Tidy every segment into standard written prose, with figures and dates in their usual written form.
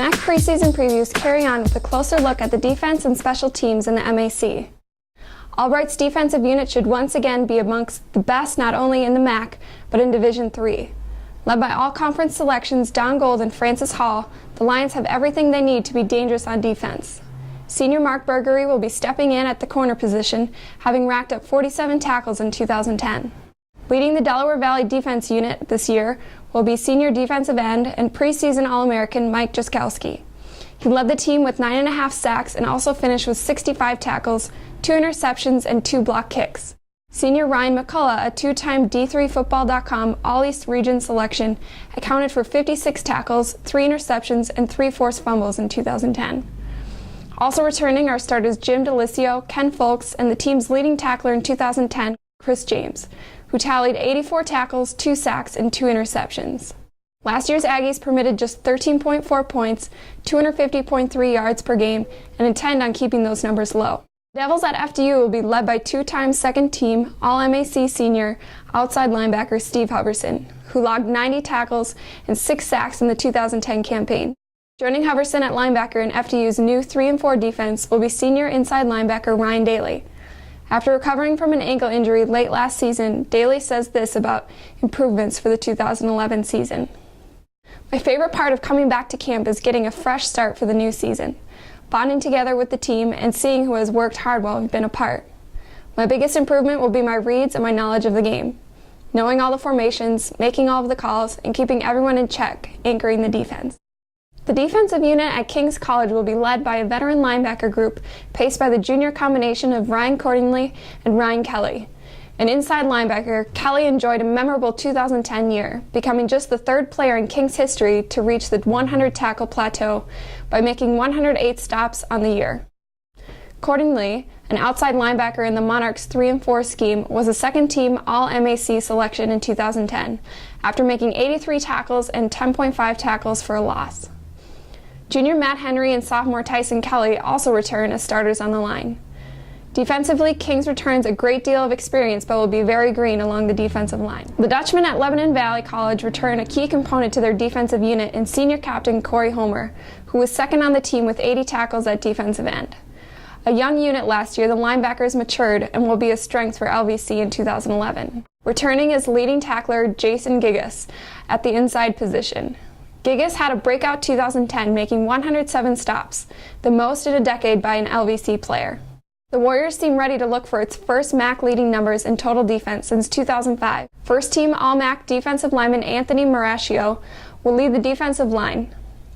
MAC preseason previews carry on with a closer look at the defense and special teams in the MAC. Albright's defensive unit should once again be amongst the best not only in the MAC, but in Division III. Led by all-conference selections Don Gold and Francis Hall, the Lions have everything they need to be dangerous on defense. Senior Mark Burgery will be stepping in at the corner position, having racked up 47 tackles in 2010. Leading the Delaware Valley defense unit this year will be senior defensive end and preseason All-American Mike Jaskowski. He led the team with 9.5 sacks and also finished with 65 tackles, 2 interceptions, and 2 block kicks. Senior Ryan McCullough, a two-time D3Football.com All-East Region selection, accounted for 56 tackles, 3 interceptions, and 3 forced fumbles in 2010. Also returning are starters Jim DeLisio, Ken Folks, and the team's leading tackler in 2010, Chris James, who tallied 84 tackles, 2 sacks, and 2 interceptions. Last year's Aggies permitted just 13.4 points, 250.3 yards per game, and intend on keeping those numbers low. Devils at FDU will be led by two-time second-team All-MAC senior outside linebacker Steve Huberson, who logged 90 tackles and 6 sacks in the 2010 campaign. Joining Huberson at linebacker in FDU's new 3-4 defense will be senior inside linebacker Ryan Daly. After recovering from an ankle injury late last season, Daly says this about improvements for the 2011 season. My favorite part of coming back to camp is getting a fresh start for the new season, bonding together with the team and seeing who has worked hard while we've been apart. My biggest improvement will be my reads and my knowledge of the game, knowing all the formations, making all of the calls, and keeping everyone in check, anchoring the defense. The defensive unit at King's College will be led by a veteran linebacker group paced by the junior combination of Ryan Cordingley and Ryan Kelly. An inside linebacker, Kelly enjoyed a memorable 2010 year, becoming just the 3rd player in King's history to reach the 100-tackle plateau by making 108 stops on the year. Cordingley, an outside linebacker in the Monarchs' 3-4 scheme, was a second-team All-MAC selection in 2010, after making 83 tackles and 10.5 tackles for a loss. Junior Matt Henry and sophomore Tyson Kelly also return as starters on the line. Defensively, Kings returns a great deal of experience but will be very green along the defensive line. The Dutchmen at Lebanon Valley College return a key component to their defensive unit in senior captain Corey Homer, who was second on the team with 80 tackles at defensive end. A young unit last year, the linebackers matured and will be a strength for LVC in 2011. Returning is leading tackler Jason Gigas at the inside position. Gigas had a breakout 2010, making 107 stops, the most in a decade by an LVC player. The Warriors seem ready to look for its first MAC leading numbers in total defense since 2005. First-team All-MAC defensive lineman Anthony Mauricio will lead the defensive line.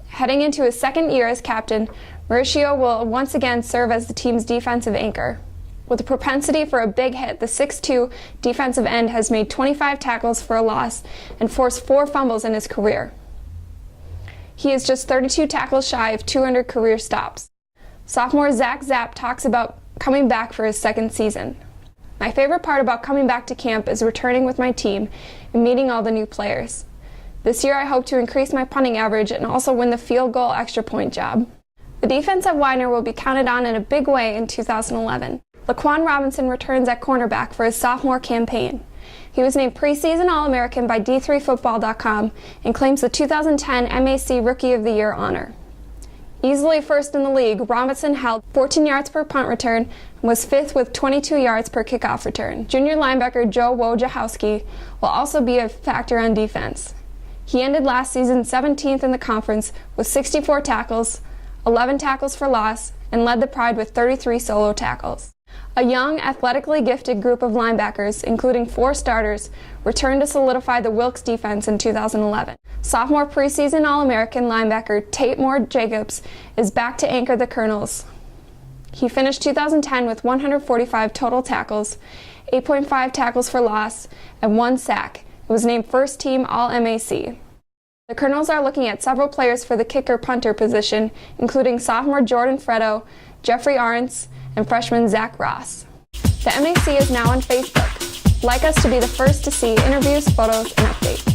Heading into his second year as captain, Mauricio will once again serve as the team's defensive anchor. With a propensity for a big hit, the 6'2" defensive end has made 25 tackles for a loss and forced 4 fumbles in his career. He is just 32 tackles shy of 200 career stops. Sophomore Zach Zapp talks about coming back for his second season. My favorite part about coming back to camp is returning with my team and meeting all the new players. This year I hope to increase my punting average and also win the field goal extra point job. The defense at Widener will be counted on in a big way in 2011. Laquan Robinson returns at cornerback for his sophomore campaign. He was named preseason All-American by D3Football.com and claims the 2010 MAC Rookie of the Year honor. Easily first in the league, Robinson held 14 yards per punt return and was 5th with 22 yards per kickoff return. Junior linebacker Joe Wojciechowski will also be a factor on defense. He ended last season 17th in the conference with 64 tackles, 11 tackles for loss, and led the Pride with 33 solo tackles. A young, athletically gifted group of linebackers, including 4 starters, returned to solidify the Wilkes defense in 2011. Sophomore preseason All-American linebacker Tate Moore Jacobs is back to anchor the Colonels. He finished 2010 with 145 total tackles, 8.5 tackles for loss, and 1 sack. It was named first team All-MAC. The Colonels are looking at several players for the kicker-punter position, including sophomore Jordan Freddo, Jeffrey Arntz, and freshman Zach Ross. The MAC is now on Facebook. Like us to be the first to see interviews, photos, and updates.